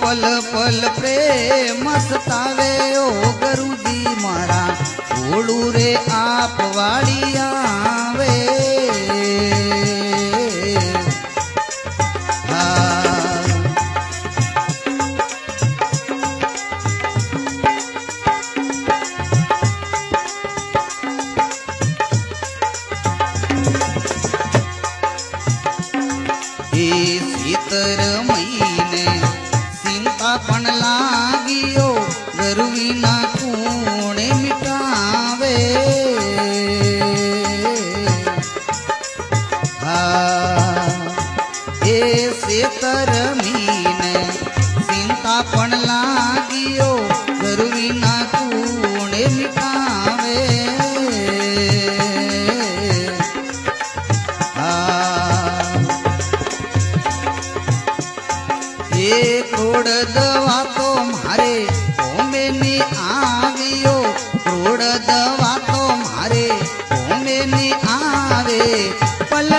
पल पल प्रेम सतावे ओ गुरुजी मारा ओळू रे आप वाड़ी आवे सीतर महीने चिंता पण लागियो गरवी ना कूणे मिटावे सीतर महीने चिंता पण लागियो गरवी ना कूणे मिटावे क्रोड़ दवा तो मारे ओमे ने आवियो क्रोड़ दवा तो मारे ओमे ने आवे पल